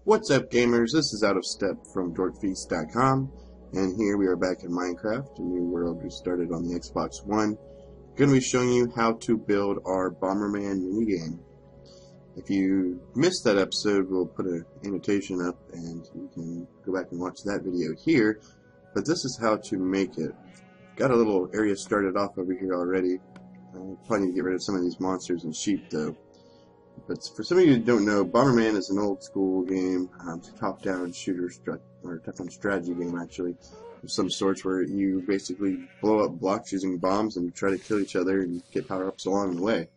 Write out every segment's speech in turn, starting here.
What's up, gamers? This is Out of Step from dorkfeast.com, and here we are back in Minecraft, a new world we started on the Xbox One. Going to be showing you how to build our Bomberman Mini Game. If you missed that episode, we'll put an annotation up, and you can go back and watch that video here. But this is how to make it. Got a little area started off over here already. Probably need to get rid of some of these monsters and sheep, though. But for some of you who don't know, Bomberman is an old school game. It's a top-down shooter, or top-down strategy game, actually, of some sorts, where you basically blow up blocks using bombs and try to kill each other and get power-ups along the way.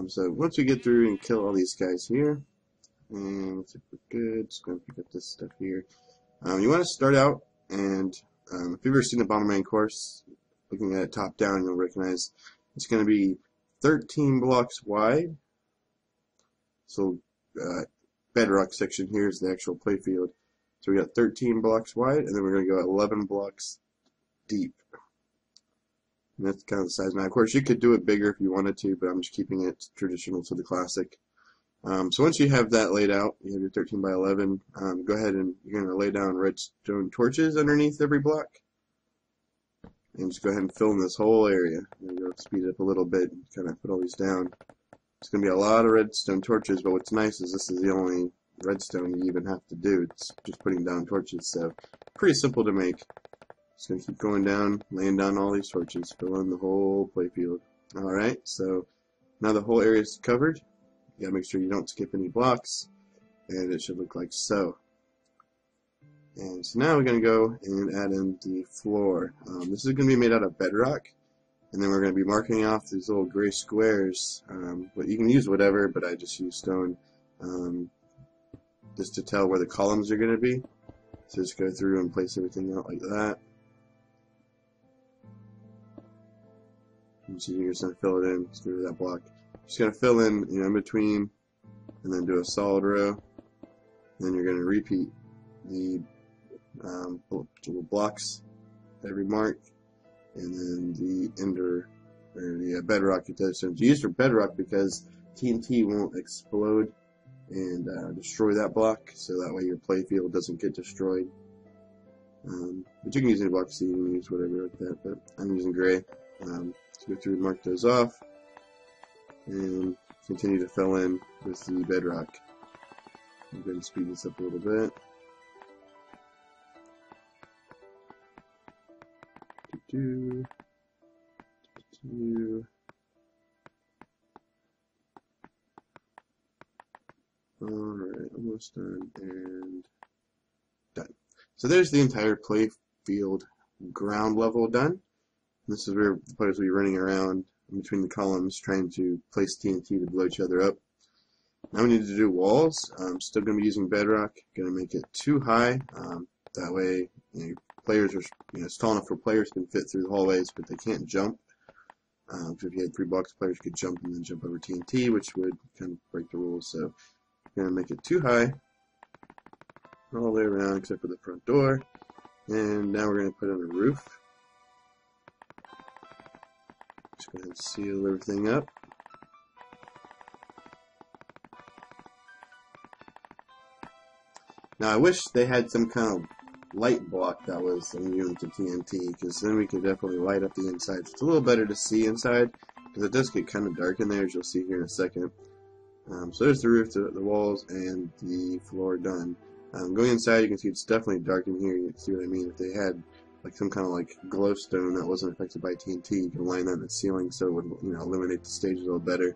So once we get through and kill all these guys here, and let's see if we're good, just going to pick up this stuff here. You want to start out, and if you've ever seen the Bomberman course, looking at it top-down, you'll recognize it's going to be 13 blocks wide. So bedrock section here is the actual playfield. So we got 13 blocks wide, and then we're going to go 11 blocks deep. And that's kind of the size. Now, of course, you could do it bigger if you wanted to, but I'm just keeping it traditional to the classic. So once you have that laid out, you have your 13 by 11, go ahead and you're going to lay down redstone torches underneath every block. And just go ahead and fill in this whole area. I'm going to go speed it up a little bit and kind of put all these down. It's going to be a lot of redstone torches, but what's nice is this is the only redstone you even have to do. It's just putting down torches, so pretty simple to make. Just going to keep going down, laying down all these torches, filling the whole playfield. Alright, so now the whole area is covered. You got to make sure you don't skip any blocks, and it should look like so. And so now we're going to go and add in the floor. This is going to be made out of bedrock, and then we're going to be marking off these little gray squares. But you can use whatever, but I just use stone just to tell where the columns are going to be. So just go through and place everything out like that. And so you're just going to fill it in. Just go to that block. Just going to fill in, in between, and then do a solid row. And then you're going to repeat the blocks every mark, and then the bedrock it does. So it's used for bedrock because TNT won't explode and destroy that block, so that way your playfield doesn't get destroyed. But you can use any block, so you can use whatever like that, but I'm using gray. So go through and mark those off, and continue to fill in with the bedrock. I'm going to speed this up a little bit. Alright, almost done, and done. So there's the entire play field ground level done. This is where the players will be running around in between the columns trying to place TNT to blow each other up. Now we need to do walls. I'm still going to be using bedrock. Going to make it too high. That way, players are, it's tall enough for players can fit through the hallways, but they can't jump. So if you had 3 blocks, players could jump and then jump over TNT, which would kind of break the rules. So I'm going to make it too high all the way around except for the front door. And now we're going to put on a roof. Just go ahead and seal everything up. Now I wish they had some kind of light block that was immune to TNT, because then we could definitely light up the inside. It's a little better to see inside, because it does get kind of dark in there, as you'll see here in a second. So there's the roof, the walls, and the floor done. Going inside, you can see it's definitely dark in here. You can see what I mean. If they had like some kind of like glowstone that wasn't affected by TNT, you can line that in the ceiling so it would illuminate the stage a little better.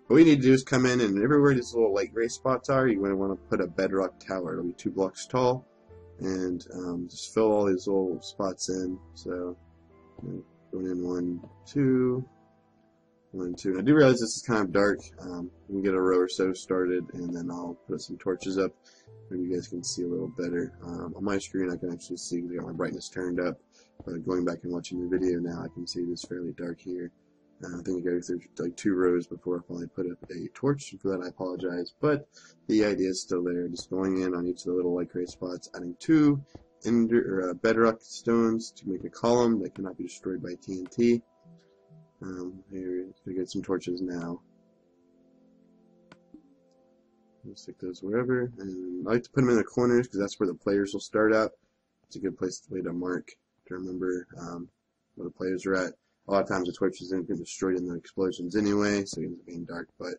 What we need to do is come in, and everywhere these little light gray spots are, you're going to want to put a bedrock tower. It'll be 2 blocks tall, and just fill all these little spots in. So going in 1, 2, 1, 2. And I do realize this is kind of dark. We can get a row or so started, and then I'll put some torches up. Maybe you guys can see a little better. On my screen, I can actually see I got my brightness turned up. But going back and watching the video now, I can see it is fairly dark here. I think I go through like 2 rows before I finally put up a torch, and for that I apologize, but the idea is still there. Just going in on each of the little light gray spots, adding 2 bedrock stones to make a column that cannot be destroyed by TNT. Here, we get some torches now. Just stick those wherever, and I like to put them in the corners because that's where the players will start out. It's a good way to mark, to remember where the players are at. A lot of times the torches don't get destroyed in the explosions anyway, so it ends up being dark, but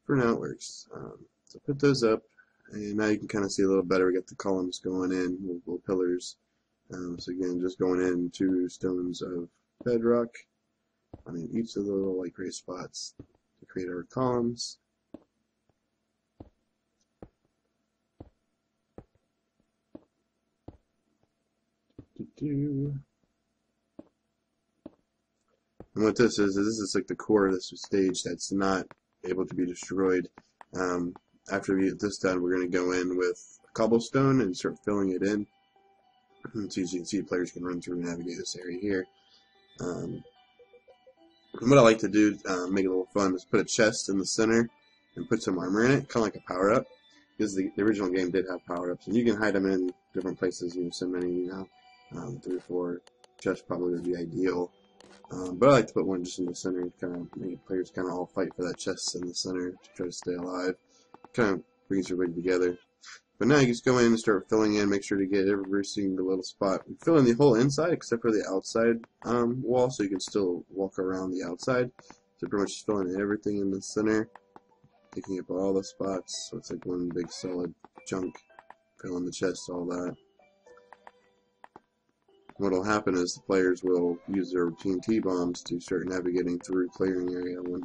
for now it works. So put those up, and now you can kind of see a little better. We got the columns going in, little pillars. So again, just going in 2 stones of bedrock on each of the little like gray spots to create our columns. And what this is like the core of this stage that's not able to be destroyed. After we get this done, we're going to go in with cobblestone and start filling it in. So as you can see, players can run through and navigate this area here. And what I like to do, make it a little fun, is put a chest in the center and put some armor in it, kind of like a power-up. Because the original game did have power-ups, and you can hide them in different places. So many, 3 or 4 chests probably would be ideal. But I like to put one just in the center, kind of make players kind of all fight for that chest in the center to try to stay alive. Kind of brings everybody together. But now you just go in and start filling in, make sure to get every single little spot. We fill in the whole inside except for the outside wall, so you can still walk around the outside. So pretty much just filling in everything in the center, picking up all the spots, so it's like one big solid chunk, filling the chest, all that. What will happen is the players will use their TNT bombs to start navigating through clearing area one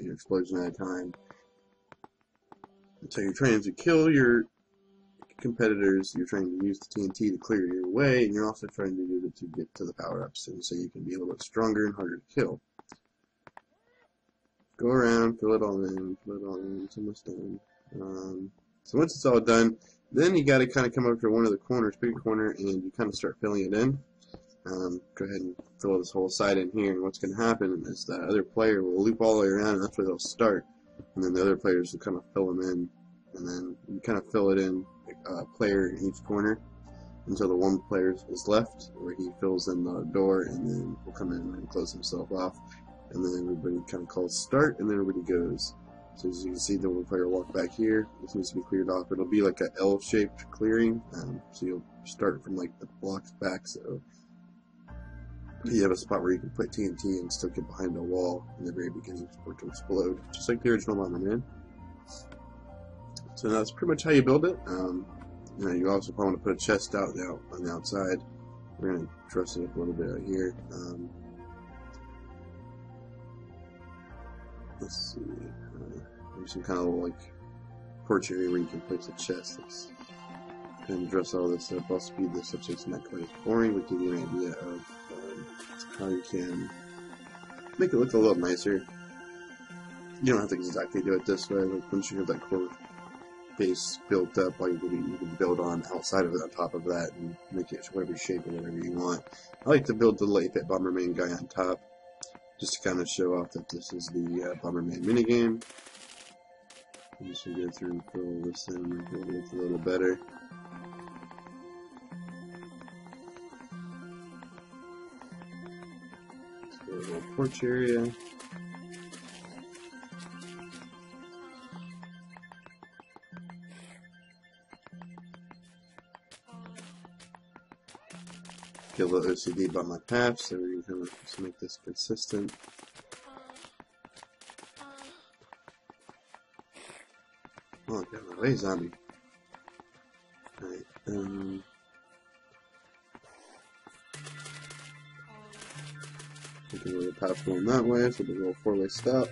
explosion at a time. So you're trying to kill your competitors, you're trying to use the TNT to clear your way, and you're also trying to use it to get to the power-ups, and so you can be a little bit stronger and harder to kill. Go around, fill it all in, it's almost done. So once it's all done, then you got to kind of come up to one of the corners, pick a corner, and you kind of start filling it in. Go ahead and fill this whole side in here, and what's going to happen is that other player will loop all the way around, and that's where they'll start. And then the other players will kind of fill them in, and then you kind of fill it in, player in each corner, until the one player is left, where he fills in the door, and then will come in and close himself off. And then everybody kind of calls start, and then everybody goes. So as you can see, the one player will walk back here. This needs to be cleared off. It'll be like a L-shaped clearing, so you'll start from like the blocks back. So you have a spot where you can put TNT and still get behind a wall in the very beginning for it to explode, just like the original Bomberman. So that's pretty much how you build it. You also probably want to put a chest out on the outside. We're going to dress it up a little bit out here. Let's see. There's some kind of like porch area where you can place a chest. Let's kind of dress all this up. I'll speed this up so it's not quite as boring, but give you an idea of how you can make it look a little nicer. You don't have to exactly do it this way. Like once you have that core base built up, all you can build on outside of it, on top of that, and make it whatever shape or whatever you want. I like to build the little 8-bit Bomberman guy on top, just to kind of show off that this is the Bomberman Mini Game. I'm just going to go through and fill this in a little better. Let's go to the little porch area. Get a little OCD about my path, so we're going to just make this consistent. Oh, get out of my way, zombie. Alright, thinking of the path going that way, so the little 4-way stop.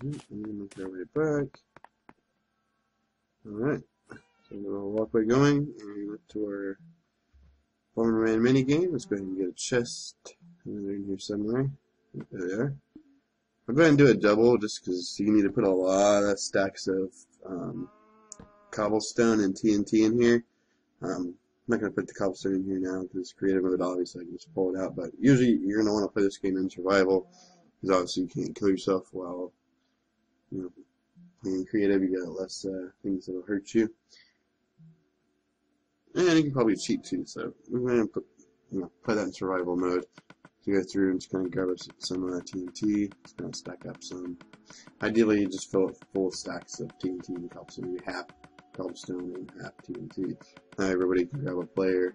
And then make our way back. Alright, so we're going to walkway going, and up to our Bomberman Mini Game. Let's go ahead and get a chest. And they're in here somewhere. There they are. I'll go ahead and do a double, just because you need to put a lot of stacks of cobblestone and TNT in here. I'm not going to put the cobblestone in here now, because it's creative mode, obviously I can just pull it out, but usually you're going to want to play this game in survival. because obviously you can't kill yourself while playing creative. You got less things that'll hurt you, and you can probably cheat too. So we're going to play that in survival mode. To go through and just kind of grab some TNT, just kind of stack up some. Ideally, you just fill it full of stacks of TNT and cobblestone, maybe half cobblestone and half TNT. Now everybody can grab a player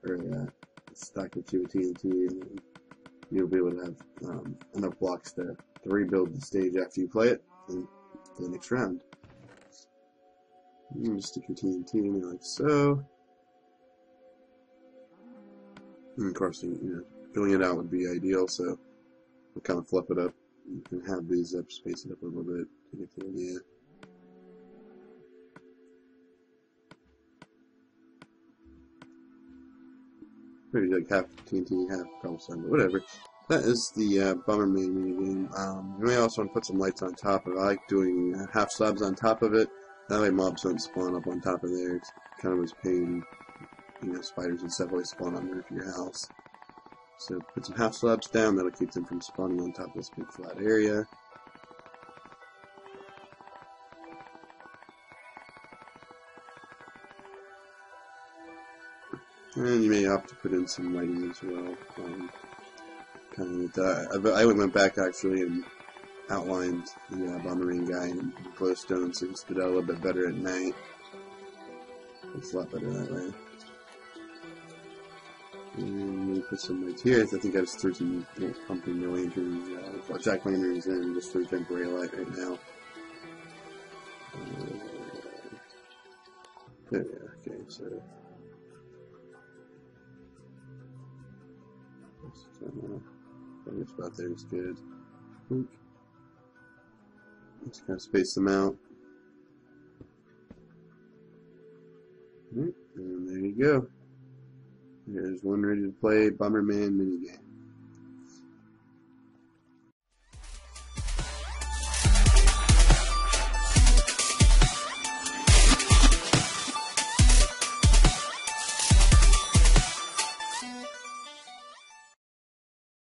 or a stack or two of TNT, and then you'll be able to have enough blocks to rebuild the stage after you play it and for the next round. You can just stick your TNT in there like so. And of course, filling it out would be ideal, so we'll kind of flip it up. You can have these up, space it up a little bit to get the idea. Maybe like half TNT, half cobblestone, but whatever. That is the Bomberman Mini Game. You may also want to put some lights on top of it. I like doing half slabs on top of it. That way mobs don't spawn up on top of there. It's kind of as pain. Spiders and stuff always spawn on the roof of your house. So put some half slabs down, that'll keep them from spawning on top of this big flat area. And you may opt to put in some lighting as well. Kind of that. I went back actually and outlined the Bomberman guy in glowstone, so he stood out a little bit better at night. It's a lot better that way. And we put some lights here. I think I just threw some pumpkin lanterns, jack-lanterns in just for temporary light right now. Okay, so I guess about there is good. Just kind of space them out. Alright, and there you go. There's one ready to play Bomberman Mini Game.